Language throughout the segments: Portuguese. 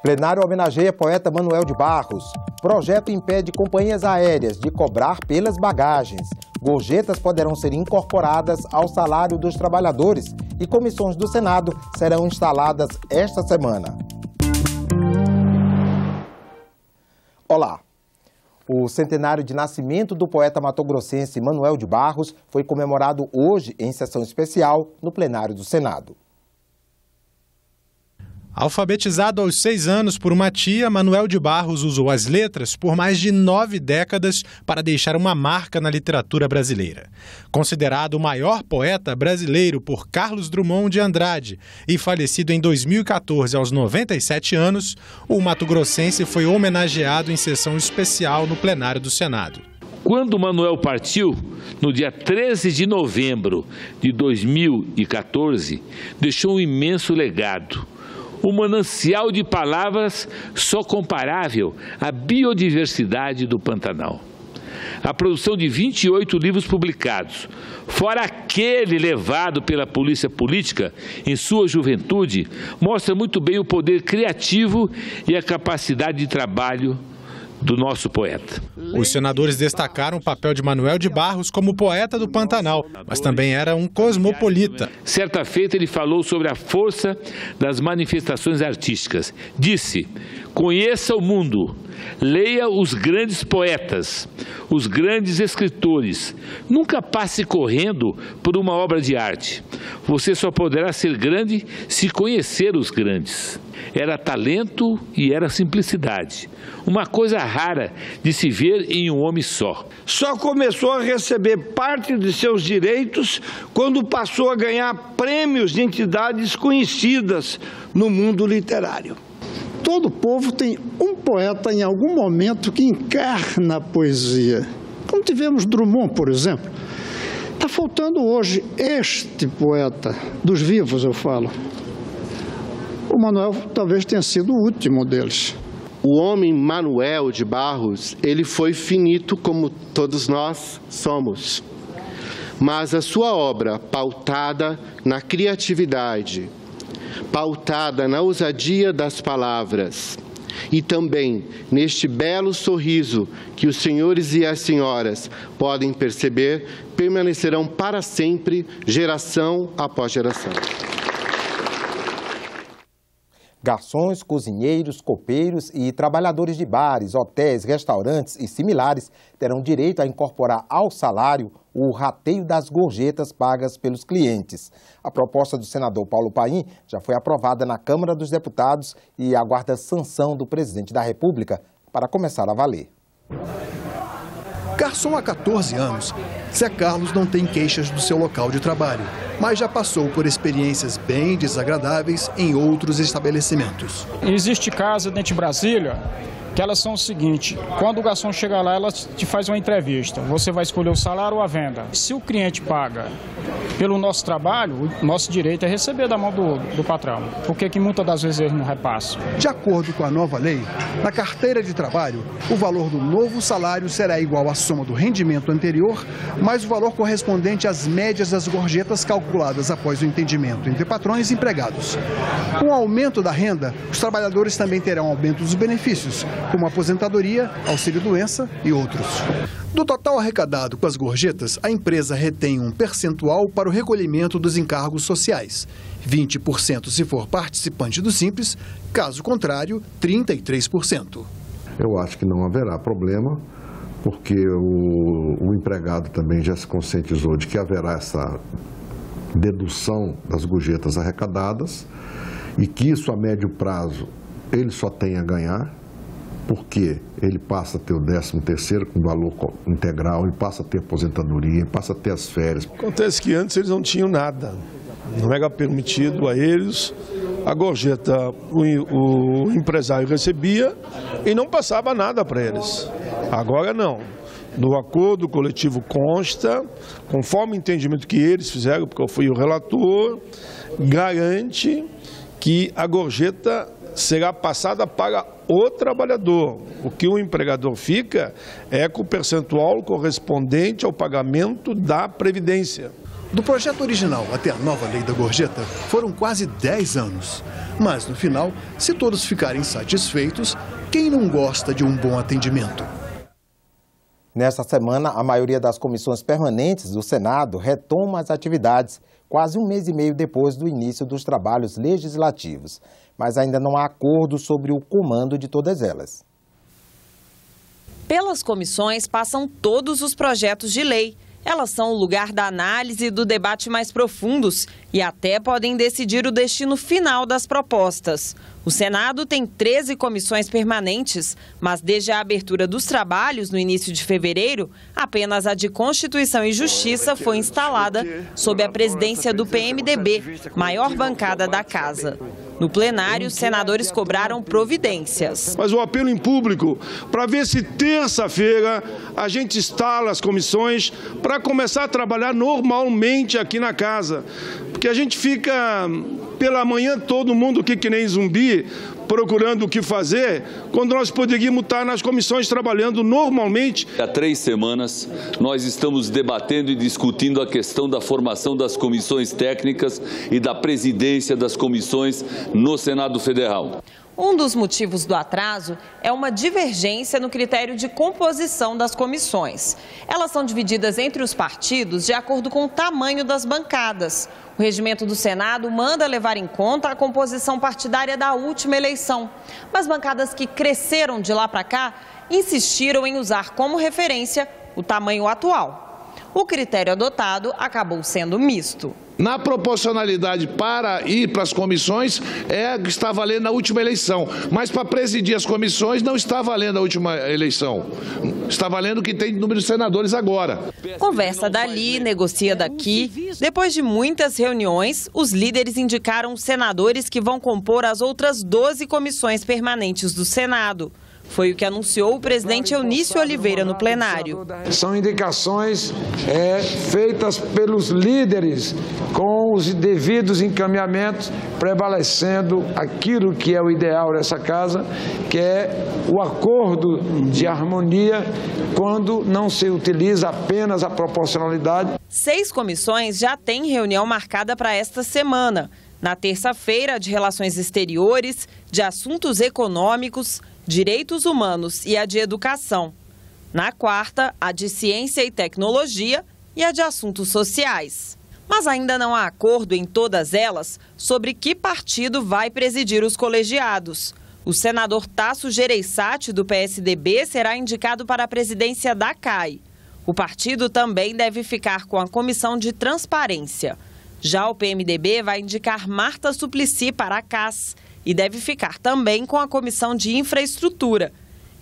Plenário homenageia poeta Manuel de Barros. Projeto impede companhias aéreas de cobrar pelas bagagens. Gorjetas poderão ser incorporadas ao salário dos trabalhadores e comissões do Senado serão instaladas esta semana. Olá! O centenário de nascimento do poeta matogrossense Manuel de Barros foi comemorado hoje em sessão especial no plenário do Senado. Alfabetizado aos 6 anos por uma tia, Manuel de Barros usou as letras por mais de 9 décadas para deixar uma marca na literatura brasileira. Considerado o maior poeta brasileiro por Carlos Drummond de Andrade e falecido em 2014 aos 97 anos, o matogrossense foi homenageado em sessão especial no plenário do Senado. Quando Manuel partiu, no dia 13 de novembro de 2014, deixou um imenso legado. Um manancial de palavras só comparável à biodiversidade do Pantanal. A produção de 28 livros publicados, fora aquele levado pela polícia política em sua juventude, mostra muito bem o poder criativo e a capacidade de trabalho do nosso poeta. Os senadores destacaram o papel de Manuel de Barros como poeta do Pantanal, mas também era um cosmopolita. Certa feita ele falou sobre a força das manifestações artísticas. Disse: conheça o mundo, leia os grandes poetas, os grandes escritores. Nunca passe correndo por uma obra de arte. Você só poderá ser grande se conhecer os grandes. Era talento e era simplicidade. Uma coisa rara de se ver em um homem só. Só começou a receber parte de seus direitos quando passou a ganhar prêmios de entidades conhecidas no mundo literário. Todo povo tem um poeta em algum momento que encarna a poesia. Como tivemos Drummond, por exemplo. Está faltando hoje este poeta, dos vivos eu falo. O Manuel talvez tenha sido o último deles. O homem Manuel de Barros, ele foi finito como todos nós somos. Mas a sua obra, pautada na criatividade, pautada na ousadia das palavras e também neste belo sorriso que os senhores e as senhoras podem perceber, permanecerão para sempre, geração após geração. Garçons, cozinheiros, copeiros e trabalhadores de bares, hotéis, restaurantes e similares terão direito a incorporar ao salário o rateio das gorjetas pagas pelos clientes. A proposta do senador Paulo Paim já foi aprovada na Câmara dos Deputados e aguarda sanção do presidente da República para começar a valer. Garçom há 14 anos, Zé Carlos não tem queixas do seu local de trabalho, mas já passou por experiências bem desagradáveis em outros estabelecimentos. Existe casa dentro de Brasília que elas são o seguinte: quando o garçom chega lá, ela te faz uma entrevista. Você vai escolher o salário ou a venda. Se o cliente paga pelo nosso trabalho, o nosso direito é receber da mão do patrão. Por que muitas das vezes eles não repassam? De acordo com a nova lei, na carteira de trabalho, o valor do novo salário será igual à soma do rendimento anterior, mais o valor correspondente às médias das gorjetas calculadas após o entendimento entre patrões e empregados. Com o aumento da renda, os trabalhadores também terão aumento dos benefícios, como aposentadoria, auxílio-doença e outros. Do total arrecadado com as gorjetas, a empresa retém um percentual para o recolhimento dos encargos sociais. 20% se for participante do Simples, caso contrário, 33%. Eu acho que não haverá problema, porque o empregado também já se conscientizou de que haverá essa dedução das gorjetas arrecadadas e que isso a médio prazo ele só tem a ganhar, porque ele passa a ter o 13º com valor integral, ele passa a ter aposentadoria, ele passa a ter as férias. Acontece que antes eles não tinham nada, não era permitido a eles, a gorjeta o empresário recebia e não passava nada para eles. Agora não, no acordo coletivo consta, conforme o entendimento que eles fizeram, porque eu fui o relator, garante que a gorjeta será passada para o trabalhador. O que o empregador fica é com o percentual correspondente ao pagamento da Previdência. Do projeto original até a nova lei da gorjeta foram quase 10 anos. Mas no final, se todos ficarem satisfeitos, quem não gosta de um bom atendimento? Nesta semana, a maioria das comissões permanentes do Senado retoma as atividades quase um mês e meio depois do início dos trabalhos legislativos. Mas ainda não há acordo sobre o comando de todas elas. Pelas comissões passam todos os projetos de lei. Elas são o lugar da análise e do debate mais profundos e até podem decidir o destino final das propostas. O Senado tem 13 comissões permanentes, mas desde a abertura dos trabalhos no início de fevereiro, apenas a de Constituição e Justiça foi instalada sob a presidência do PMDB, maior bancada da Casa. No plenário, os senadores cobraram providências. Mas o apelo em público para ver se terça-feira a gente instala as comissões para começar a trabalhar normalmente aqui na casa. Porque a gente fica pela manhã todo mundo aqui que nem zumbi, procurando o que fazer, quando nós poderíamos estar nas comissões trabalhando normalmente. Há 3 semanas, nós estamos debatendo e discutindo a questão da formação das comissões técnicas e da presidência das comissões no Senado Federal. Um dos motivos do atraso é uma divergência no critério de composição das comissões. Elas são divididas entre os partidos de acordo com o tamanho das bancadas. O regimento do Senado manda levar em conta a composição partidária da última eleição. Mas bancadas que cresceram de lá para cá insistiram em usar como referência o tamanho atual. O critério adotado acabou sendo misto. Na proporcionalidade para ir para as comissões está valendo a última eleição, mas para presidir as comissões não está valendo a última eleição, está valendo o que tem número de senadores agora. Conversa dali, negocia daqui. Depois de muitas reuniões, os líderes indicaram os senadores que vão compor as outras 12 comissões permanentes do Senado. Foi o que anunciou o presidente Eunício Oliveira no plenário. São indicações feitas pelos líderes com os devidos encaminhamentos, prevalecendo aquilo que é o ideal dessa casa, que é o acordo de harmonia quando não se utiliza apenas a proporcionalidade. 6 comissões já têm reunião marcada para esta semana. Na terça-feira, de Relações Exteriores, de Assuntos Econômicos, Direitos Humanos e a de Educação. Na quarta, a de Ciência e Tecnologia e a de Assuntos Sociais. Mas ainda não há acordo em todas elas sobre que partido vai presidir os colegiados. O senador Tasso Gereissati, do PSDB, será indicado para a presidência da CAI. O partido também deve ficar com a Comissão de Transparência. Já o PMDB vai indicar Marta Suplicy para a CAS e deve ficar também com a Comissão de Infraestrutura.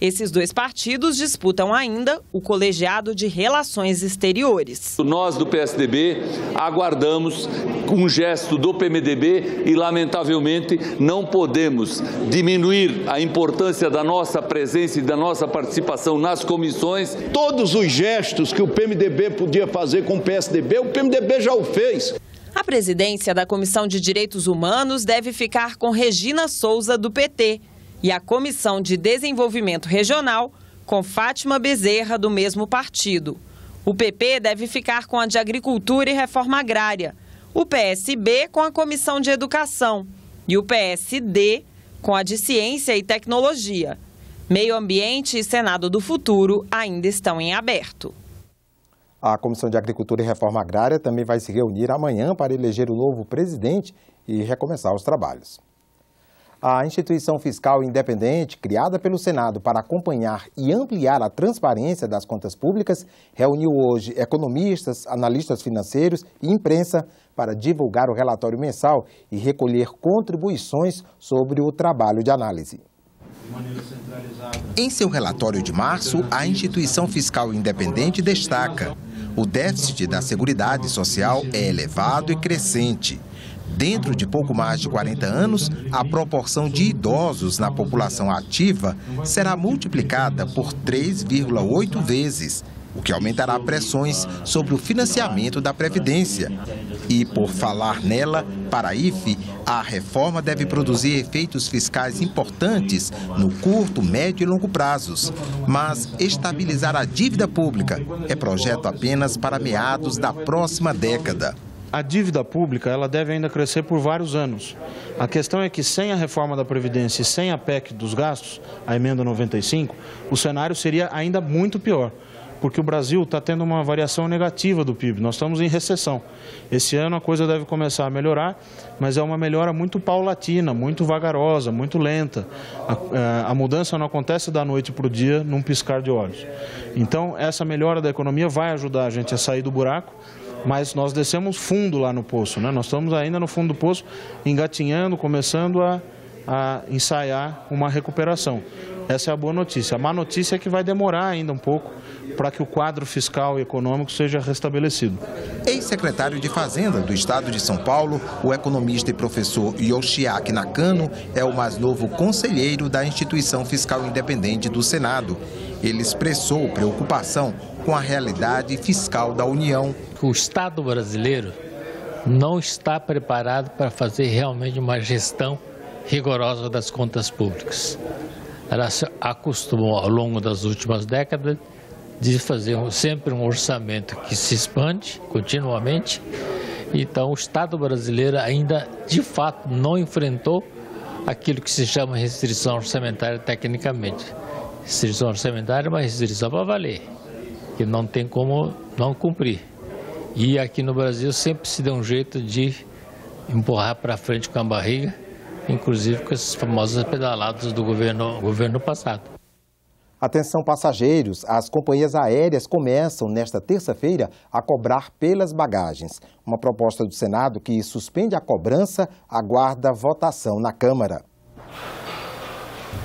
Esses 2 partidos disputam ainda o colegiado de Relações Exteriores. Nós do PSDB aguardamos um gesto do PMDB e, lamentavelmente, não podemos diminuir a importância da nossa presença e da nossa participação nas comissões. Todos os gestos que o PMDB podia fazer com o PSDB, o PMDB já o fez. A presidência da Comissão de Direitos Humanos deve ficar com Regina Souza, do PT, e a Comissão de Desenvolvimento Regional com Fátima Bezerra, do mesmo partido. O PP deve ficar com a de Agricultura e Reforma Agrária, o PSB com a Comissão de Educação e o PSD com a de Ciência e Tecnologia. Meio Ambiente e Senado do Futuro ainda estão em aberto. A Comissão de Agricultura e Reforma Agrária também vai se reunir amanhã para eleger o novo presidente e recomeçar os trabalhos. A instituição fiscal independente, criada pelo Senado para acompanhar e ampliar a transparência das contas públicas, reuniu hoje economistas, analistas financeiros e imprensa para divulgar o relatório mensal e recolher contribuições sobre o trabalho de análise. Em seu relatório de março, a instituição fiscal independente destaca: o déficit da Seguridade Social é elevado e crescente. Dentro de pouco mais de 40 anos, a proporção de idosos na população ativa será multiplicada por 3,8 vezes. o que aumentará pressões sobre o financiamento da Previdência. E, por falar nela, para a IFE, a reforma deve produzir efeitos fiscais importantes no curto, médio e longo prazos. Mas estabilizar a dívida pública é projeto apenas para meados da próxima década. A dívida pública ela deve ainda crescer por vários anos. A questão é que sem a reforma da Previdência e sem a PEC dos gastos, a emenda 95, o cenário seria ainda muito pior, porque o Brasil está tendo uma variação negativa do PIB, nós estamos em recessão. Esse ano a coisa deve começar a melhorar, mas é uma melhora muito paulatina, muito vagarosa, muito lenta. A mudança não acontece da noite para o dia num piscar de olhos. Então essa melhora da economia vai ajudar a gente a sair do buraco, mas nós descemos fundo lá no poço, né? Nós estamos ainda no fundo do poço, engatinhando, começando a ensaiar uma recuperação. Essa é a boa notícia. A má notícia é que vai demorar ainda um pouco para que o quadro fiscal e econômico seja restabelecido. Ex-secretário de Fazenda do Estado de São Paulo, o economista e professor Yoshiaki Nakano é o mais novo conselheiro da Instituição Fiscal Independente do Senado. Ele expressou preocupação com a realidade fiscal da União. O Estado brasileiro não está preparado para fazer realmente uma gestão rigorosa das contas públicas. Ela se acostumou ao longo das últimas décadas de fazer sempre um orçamento que se expande continuamente. Então o Estado brasileiro ainda de fato não enfrentou aquilo que se chama restrição orçamentária tecnicamente. Restrição orçamentária é uma restrição para valer, que não tem como não cumprir. E aqui no Brasil sempre se deu um jeito de empurrar para frente com a barriga, inclusive com esses famosos pedalados do governo passado. Atenção passageiros, as companhias aéreas começam nesta terça-feira a cobrar pelas bagagens. Uma proposta do Senado que suspende a cobrança aguarda votação na Câmara.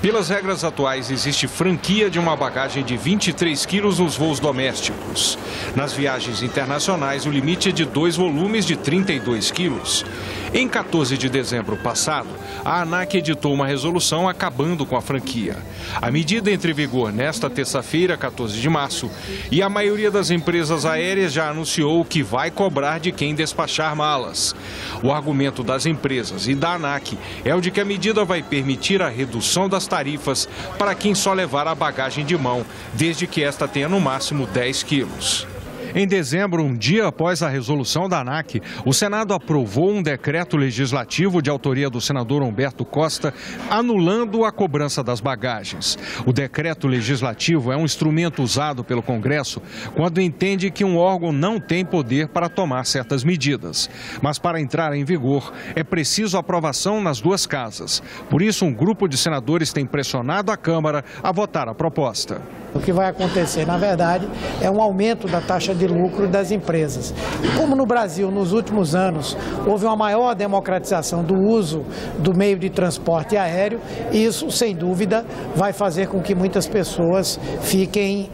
Pelas regras atuais, existe franquia de uma bagagem de 23 quilos nos voos domésticos. Nas viagens internacionais, o limite é de 2 volumes de 32 quilos. Em 14 de dezembro passado, a ANAC editou uma resolução acabando com a franquia. A medida entra em vigor nesta terça-feira, 14 de março, e a maioria das empresas aéreas já anunciou que vai cobrar de quem despachar malas. O argumento das empresas e da ANAC é o de que a medida vai permitir a redução das tarifas para quem só levar a bagagem de mão, desde que esta tenha no máximo 10 quilos. Em dezembro, um dia após a resolução da ANAC, o Senado aprovou um decreto legislativo de autoria do senador Humberto Costa, anulando a cobrança das bagagens. O decreto legislativo é um instrumento usado pelo Congresso quando entende que um órgão não tem poder para tomar certas medidas. Mas para entrar em vigor, é preciso aprovação nas duas casas. Por isso, um grupo de senadores tem pressionado a Câmara a votar a proposta. O que vai acontecer, na verdade, é um aumento da taxa de lucro das empresas. E como no Brasil, nos últimos anos, houve uma maior democratização do uso do meio de transporte aéreo, isso, sem dúvida, vai fazer com que muitas pessoas fiquem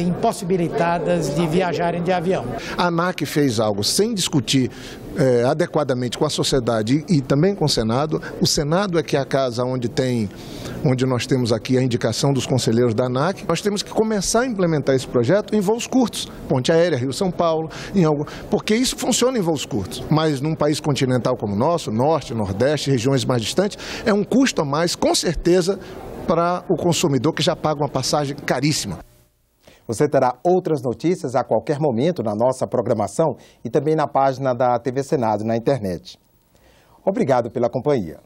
impossibilitadas de viajarem de avião. A ANAC fez algo sem discutir adequadamente com a sociedade e também com o Senado. O Senado é que é a casa onde nós temos aqui a indicação dos conselheiros da ANAC. Nós temos que começar a implementar esse projeto em voos curtos, Ponte Aérea, Rio-São Paulo, porque isso funciona em voos curtos. Mas num país continental como o nosso, Norte, Nordeste, regiões mais distantes, é um custo a mais, com certeza, para o consumidor que já paga uma passagem caríssima. Você terá outras notícias a qualquer momento na nossa programação e também na página da TV Senado na internet. Obrigado pela companhia.